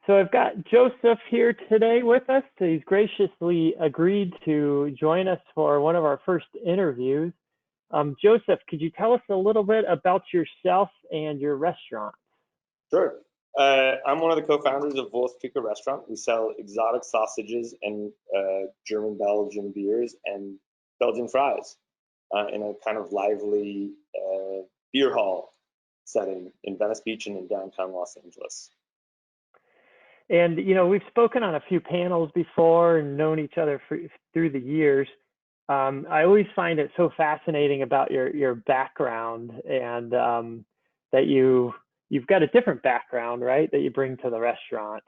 So I've got Joseph here today with us. He's graciously agreed to join us for one of our first interviews. Joseph, could you tell us a little bit about yourself and your restaurant? Sure. I'm one of the co-founders of Wurstkuche restaurant. We sell exotic sausages and German Belgian beers and Belgian fries in a kind of lively beer hall setting in Venice Beach and in downtown Los Angeles. And, we've spoken on a few panels before and known each other through the years. I always find it so fascinating about your background and that you've got a different background, right, that you bring to the restaurant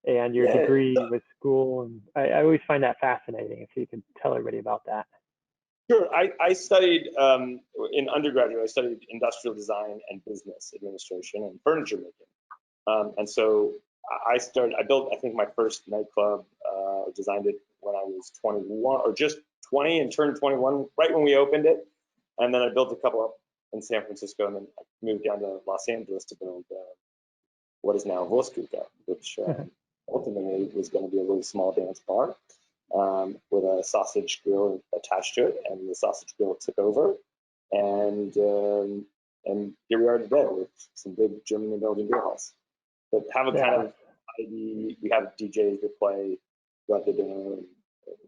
and your degree with school. And I always find that fascinating, if you could tell everybody about that. Sure. I studied in undergraduate, I studied industrial design and business administration and furniture making. And so I built, I think, my first nightclub, designed it when I was 21 or just 20 and turned 21 right when we opened it. And then I built a couple up in San Francisco, and then I moved down to Los Angeles to build what is now Wurstkuche, which ultimately was going to be a really small dance bar with a sausage grill attached to it, and the sausage grill took over, and here we are today with some big German and Belgian beer halls. But have a kind of vibey, we have DJs that play throughout the dinner, and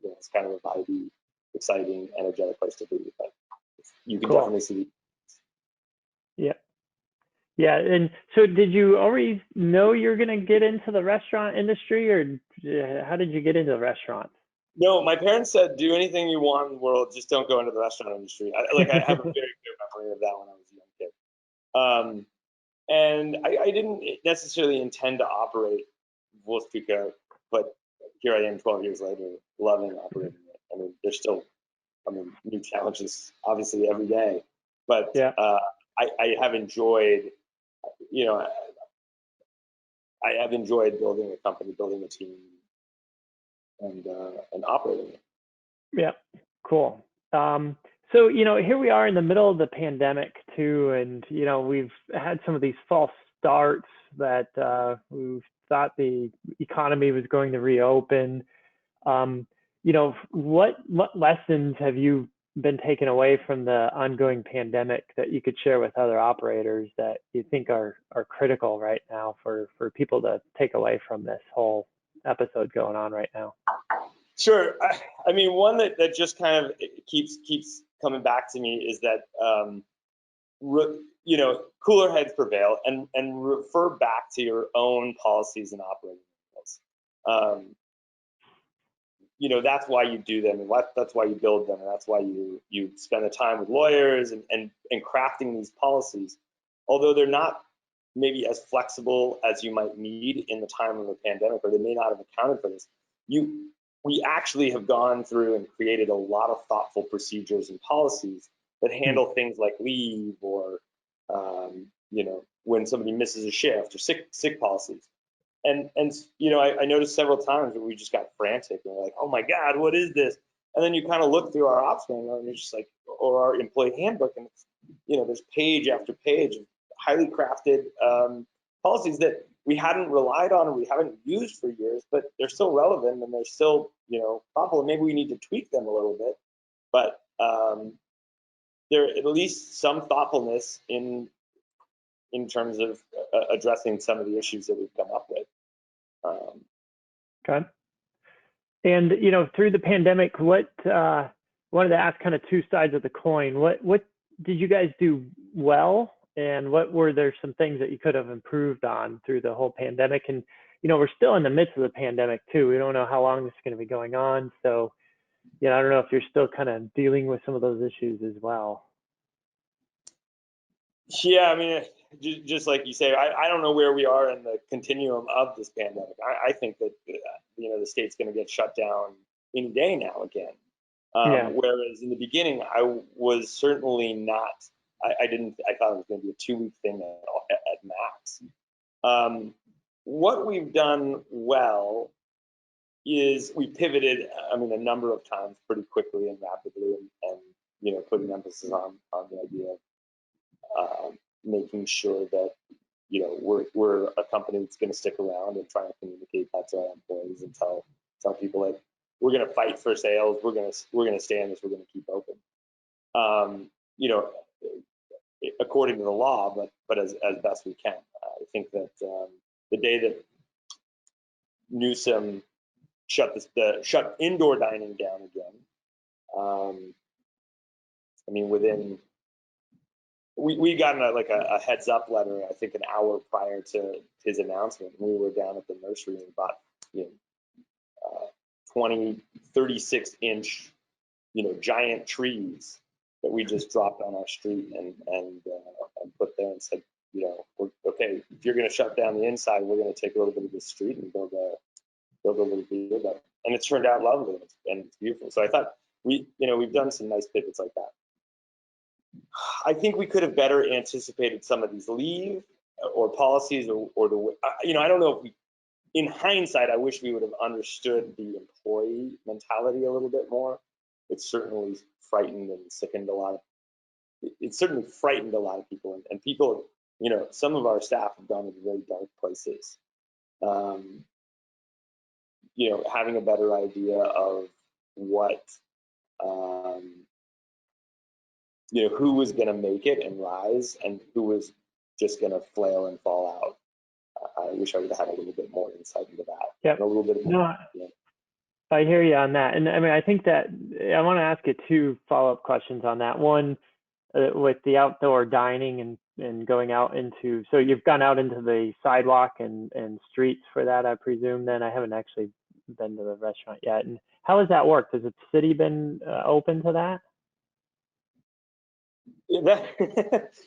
it's kind of a vibey, exciting, energetic place to be. But you can definitely see. Yeah. And so did you always know you're going to get into the restaurant industry, or how did you get into the restaurant? No, my parents said, do anything you want in the world, just don't go into the restaurant industry. I have a very good memory of that when I was a young kid. And I didn't necessarily intend to operate Wurstkuche, but here I am 12 years later, loving operating it. I mean, there's still, new challenges, obviously, every day. But I have enjoyed, I have enjoyed building a company, building a team, and operating it. Yeah, cool. So, here we are in the middle of the pandemic too, and, we've had some of these false starts that we thought the economy was going to reopen. What lessons have you been taken away from the ongoing pandemic that you could share with other operators that you think are critical right now for people to take away from this whole episode going on right now? Sure. I mean, one that just kind of keeps coming back to me is that, cooler heads prevail, and refer back to your own policies and operating rules. That's why you do them, and that's why you build them, and that's why you spend the time with lawyers and crafting these policies. Although they're not maybe as flexible as you might need in the time of a pandemic, or they may not have accounted for this, we actually have gone through and created a lot of thoughtful procedures and policies that handle things like leave or, when somebody misses a shift, or sick policies. And I noticed several times that we just got frantic and we're like, oh my God, what is this? And then you kind of look through our ops manual and it's just like, or our employee handbook, and it's, there's page after page of highly crafted policies that we hadn't relied on and we haven't used for years, but they're still relevant and they're still, thoughtful. And maybe we need to tweak them a little bit, but there at least some thoughtfulness in terms of addressing some of the issues that we've come up with. Okay. And through the pandemic, what wanted to ask kind of two sides of the coin. What did you guys do well, and what were there some things that you could have improved on through the whole pandemic? And we're still in the midst of the pandemic too. We don't know how long this is going to be going on, so I don't know if you're still kind of dealing with some of those issues as well. Yeah, I mean, just like you say, I don't know where we are in the continuum of this pandemic. I think that the state's going to get shut down any day now again. Whereas in the beginning, I was certainly not. I thought it was going to be a 2-week thing at max. What we've done well is we pivoted, a number of times pretty quickly and rapidly, and putting emphasis on the idea of making sure that we're a company that's going to stick around and try and communicate that to our employees and tell people like we're going to fight for sales, we're going to stay in this, we're going to keep open. You know, according to the law, but as best we can. I think that the day that Newsom shut indoor dining down again, I mean, we got a heads up letter, I think an hour prior to his announcement. We were down at the nursery and bought, 20, 36-inch, giant trees that we just dropped on our street and put there and said, okay, if you're going to shut down the inside, we're going to take a little bit of the street and build a little bit of that. And it's turned out lovely and it's beautiful. So I thought we've done some nice pivots like that. I think we could have better anticipated some of these leave or policies or the way, I don't know if in hindsight, I wish we would have understood the employee mentality a little bit more. It certainly frightened and sickened a lot of, it certainly frightened a lot of people and people, some of our staff have gone into very dark places. Having a better idea of what, who was going to make it and rise and who was just going to flail and fall out. I wish I would have had a little bit more insight into that. Yep. A little bit more. No, I hear you on that. And I mean, I think that I want to ask you two follow-up questions on that. One, with the outdoor dining and going out into, so you've gone out into the sidewalk and streets for that, I presume. Then I haven't actually been to the restaurant yet. And how has that worked? Has the city been open to that? Yeah,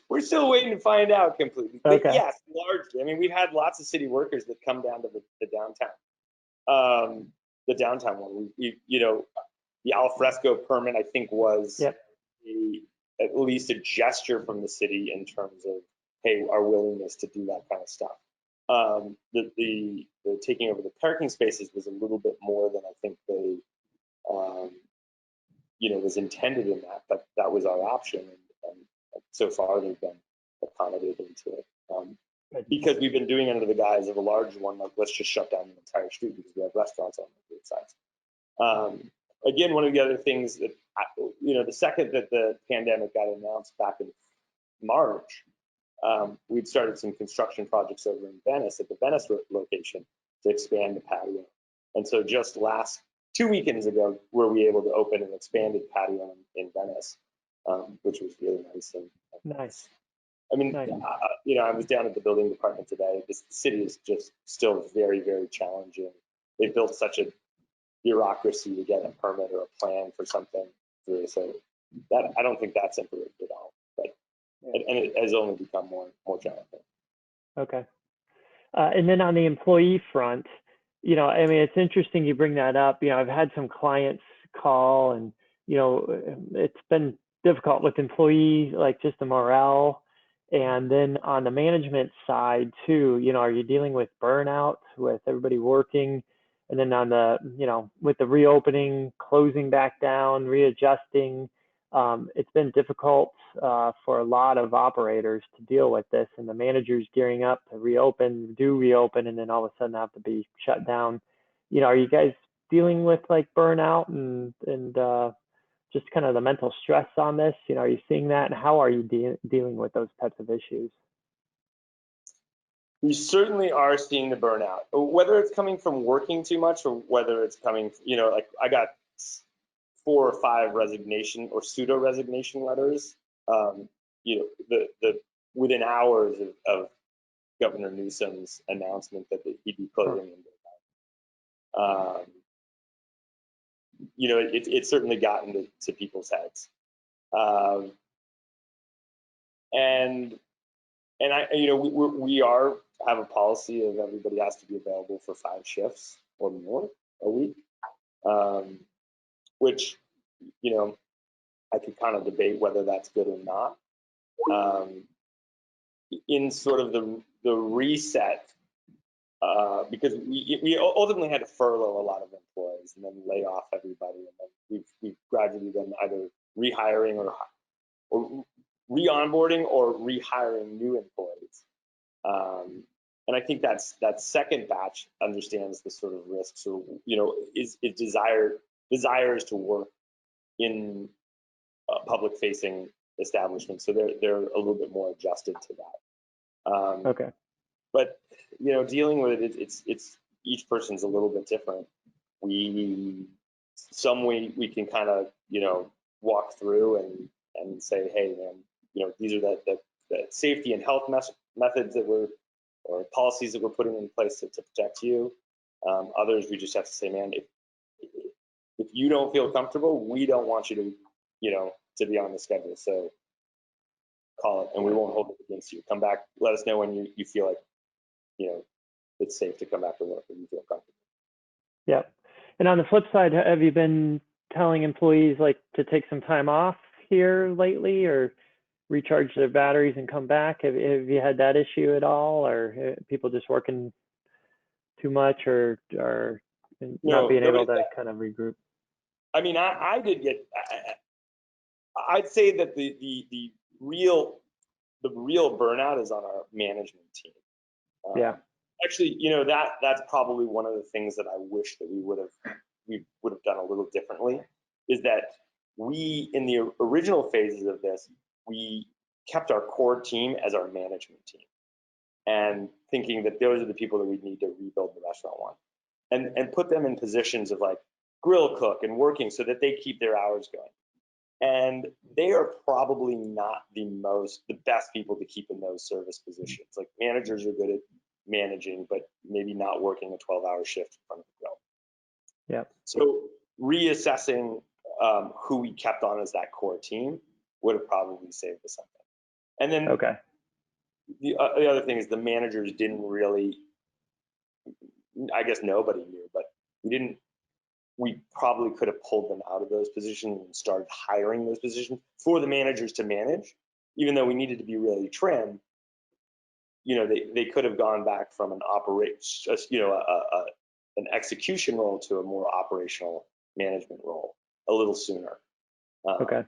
we're still waiting to find out completely. But Okay. yes, largely. I mean, we've had lots of city workers that come down to the downtown. The downtown one. The al fresco permit, I think, was Yep. at least a gesture from the city in terms of, hey, our willingness to do that kind of stuff. The taking over the parking spaces was a little bit more than I think they, was intended in that, but that was our option. And so far they've been accommodating to it. Because we've been doing it under the guise of a large one, like let's just shut down the entire street because we have restaurants on both sides. Again, one of the other things that, the second that the pandemic got announced back in March, we'd started some construction projects over in Venice at the Venice location to expand the patio. And so just 2 weekends ago, were we able to open an expanded patio in Venice, which was really nice. And Nice. I mean, Nice. I was down at the building department today. The city is just still very, very challenging. They've built such a bureaucracy to get a permit or a plan for something through. So that I don't think that's improved at all. But and it has only become more challenging. Okay. And then on the employee front, I mean, it's interesting you bring that up. I've had some clients call and, it's been difficult with employees, like just the morale. And then on the management side too, are you dealing with burnout with everybody working? And then on the, with the reopening, closing back down, readjusting, it's been difficult for a lot of operators to deal with this, and the managers gearing up to reopen, and then all of a sudden have to be shut down. Are you guys dealing with like burnout and just kind of the mental stress on this? Are you seeing that, and how are you dealing with those types of issues? We certainly are seeing the burnout, whether it's coming from working too much or whether it's coming, like I got 4 or 5 resignation or pseudo resignation letters, within hours of Governor Newsom's announcement that he'd be closing it's certainly gotten to people's heads. And we have a policy of everybody has to be available for 5 shifts or more a week, which, I could kind of debate whether that's good or not. In sort of the reset, because we ultimately had to furlough a lot of employees and then lay off everybody, and then we've gradually been either rehiring or re-onboarding or rehiring new employees. And I think that second batch understands the sort of risks, or is desires to work in public facing establishments, so they're a little bit more adjusted to that. Okay. But dealing with it, it's each person's a little bit different. We can kind of walk through and say, hey man, these are the safety and health methods or policies that we're putting in place to protect you. Others, we just have to say, man, if you don't feel comfortable, we don't want you to be on the schedule. So call it, and we won't hold it against you. Come back, let us know when you feel like it's safe to come back to work and you feel comfortable. Yeah. And on the flip side, have you been telling employees like to take some time off here lately, or recharge their batteries and come back? Have you had that issue at all, or people just working too much, or not being able to kind of regroup? I mean, I did get. I'd say that the real burnout is on our management team. Yeah. Actually, that's probably one of the things that I wish that we would have done a little differently, is that we, in the original phases of this, we kept our core team as our management team, and thinking that those are the people that we need to rebuild the restaurant on, and put them in positions of like grill cook and working so that they keep their hours going. And they are probably not the best people to keep in those service positions. Like, managers are good at managing, but maybe not working a 12-hour shift in front of the grill. Yeah. So reassessing who we kept on as that core team would have probably saved us something. And then the other thing is, the managers didn't really, I guess nobody knew, but we probably could have pulled them out of those positions and started hiring those positions for the managers to manage, even though we needed to be really trim. They could have gone back from an an execution role to a more operational management role a little sooner. Okay.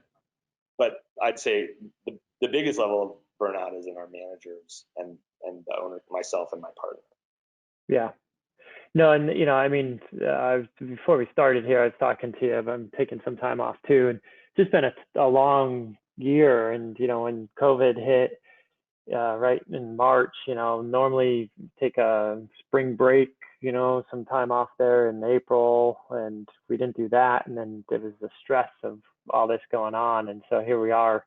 But I'd say the biggest level of burnout is in our managers and the owner, myself and my partner. Yeah. No, and I mean, before we started here, I was talking to you. I'm taking some time off too, and just been a long year. And when COVID hit right in March, normally take a spring break, some time off there in April, and we didn't do that. And then there was the stress of all this going on, and so here we are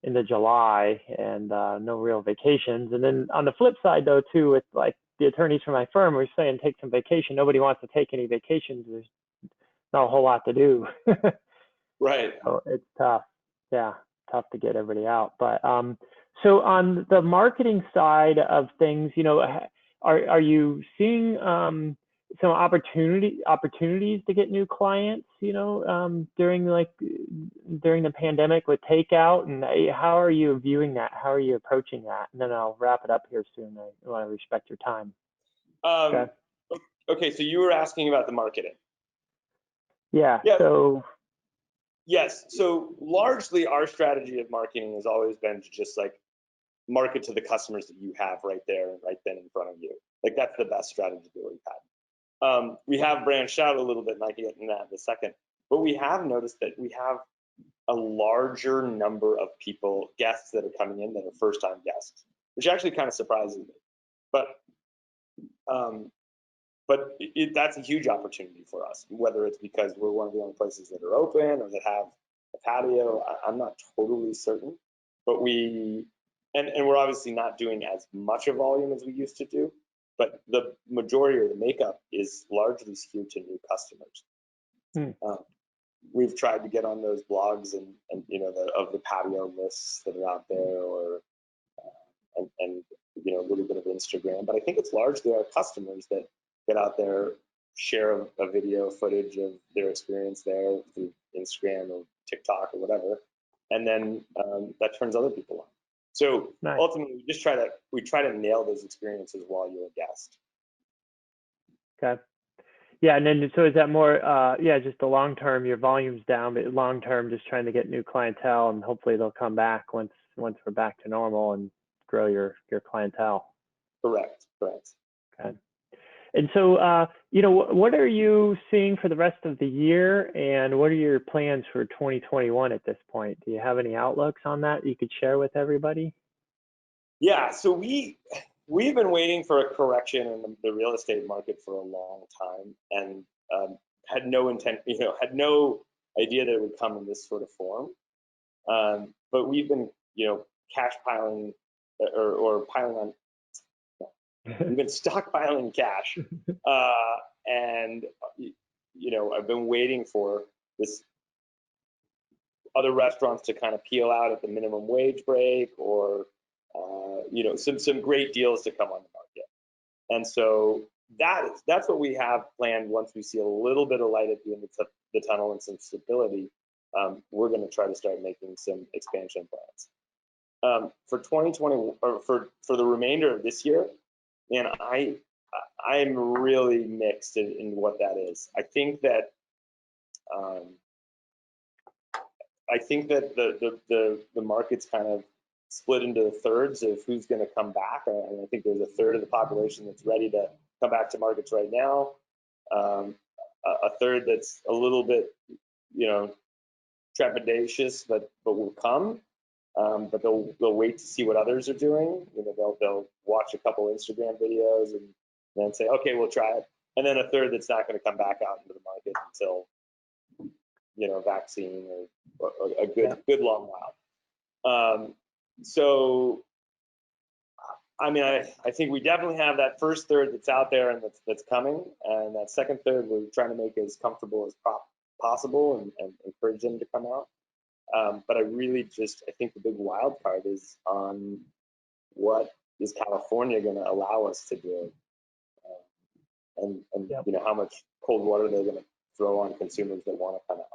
into July, and no real vacations. And then on the flip side, though, too, with like the attorneys from my firm were saying take some vacation. Nobody wants to take any vacations. There's not a whole lot to do. Right. So it's tough. Yeah, tough to get everybody out. But so on the marketing side of things, are you seeing some opportunities to get new clients, during the pandemic with takeout, and how are you viewing that? How are you approaching that? And then I'll wrap it up here soon. I want to respect your time. Okay, so you were asking about the marketing. Yeah. So. Yes. So largely our strategy of marketing has always been to just like market to the customers that you have right there and right then in front of you. Like, that's the best strategy that we've had. We have branched out a little bit, and I can get into that in a second. But we have noticed that we have a larger number of guests that are coming in that are first-time guests, which actually kind of surprises me. But that's a huge opportunity for us, whether it's because we're one of the only places that are open or that have a patio. I'm not totally certain, but we're obviously not doing as much of volume as we used to do, but the majority or the makeup is largely skewed to new customers. We've tried to get on those blogs and of the patio lists that are out there, or and a little bit of Instagram, but I think it's largely our customers that get out there, share a video footage of their experience there through Instagram or TikTok or whatever, and then that turns other people on. So nice. Ultimately, we try to nail those experiences while you're a guest. Okay. Yeah, and then so is that more just the long term, your volume's down, but long term just trying to get new clientele, and hopefully they'll come back once we're back to normal and grow your clientele. Correct. Okay. And so, you know, what are you seeing for the rest of the year, and what are your plans for 2021 at this point? Do you have any outlooks on that you could share with everybody? Yeah, so we've been waiting for a correction in the real estate market for a long time, and had no intent, had no idea that it would come in this sort of form. But we've been, cash piling or piling on. We've been stockpiling cash, and I've been waiting for this other restaurants to kind of peel out at the minimum wage break, or some great deals to come on the market. And so that's what we have planned. Once we see a little bit of light at the end of the tunnel and some stability, we're going to try to start making some expansion plans. For 2020, or for the remainder of this year, and I'm really mixed in what that is. I think that the market's kind of split into thirds of who's going to come back. And I think there's a third of the population that's ready to come back to markets right now. A third that's a little bit, trepidatious, but will come. But they'll wait to see what others are doing. They'll watch a couple Instagram videos and then say, okay, we'll try it. And then a third that's not going to come back out into the market until, vaccine or a good long while. So, I mean, I think we definitely have that first third that's out there and that's coming, and that second third we're trying to make as comfortable as possible and encourage them to come out. But I think the big wild card is on what is California going to allow us to do, and Yep. How much cold water they're going to throw on consumers that want to come out.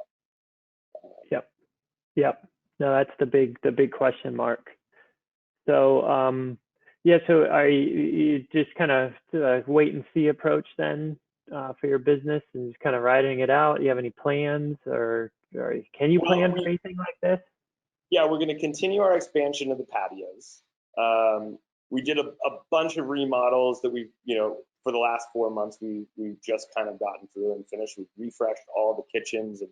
Yep. No, that's the big question mark. So, so are you just kind of wait and see approach then for your business and just kind of riding it out? Do you have any plans, or can you plan for anything like this? Yeah, we're going to continue our expansion of the patios. We did a bunch of remodels that for the last 4 months, we've just kind of gotten through and finished. We've refreshed all the kitchens and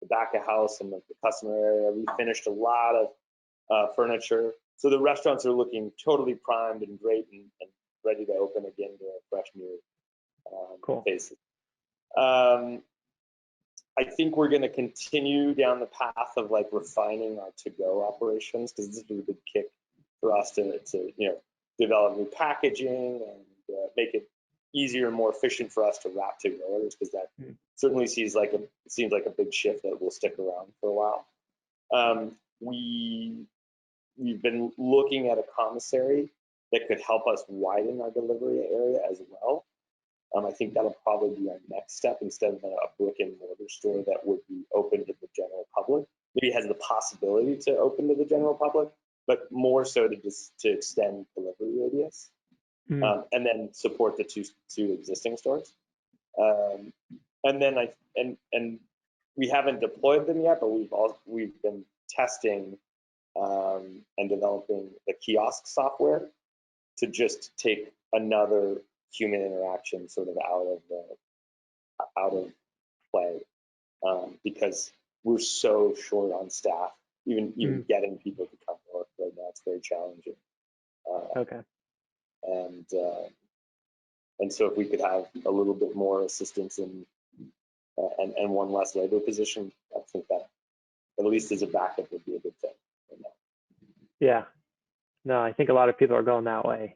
the back of house and the customer area. We finished a lot of furniture. So the restaurants are looking totally primed and great and ready to open again to a fresh new Cool. faces. I think we're going to continue down the path of refining our to-go operations, because this is a big kick for us to develop new packaging and make it easier and more efficient for us to wrap to-go orders, because that certainly seems like a big shift that will stick around for a while. We've been looking at a commissary that could help us widen our delivery area as well. I think that'll probably be our next step, instead of a brick and mortar store that would be open to the general public. Maybe it has the possibility to open to the general public, but more so to extend delivery radius, and then support the two existing stores. And then and we haven't deployed them yet, but we've been testing and developing the kiosk software to just take another human interaction sort of out of play, because we're so short on staff. Even getting people to come to work right now, it's very challenging. Okay. And so if we could have a little bit more assistance and one less labor position, I think that at least as a backup would be a good thing right now. Yeah. No, I think a lot of people are going that way.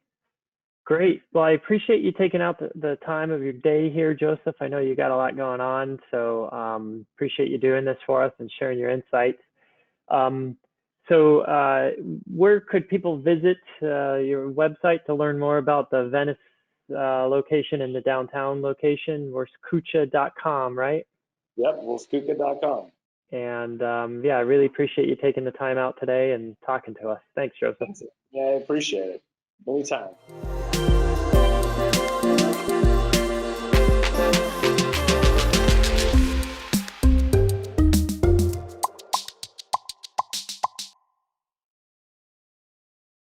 Great. Well, I appreciate you taking out the time of your day here, Joseph. I know you got a lot going on, so appreciate you doing this for us and sharing your insights. So where could people visit your website to learn more about the Venice location and the downtown location? Wurstkuche.com, right? Yep, wurstkuche.com. And I really appreciate you taking the time out today and talking to us. Thanks, Joseph. Yeah, I appreciate it. Anytime.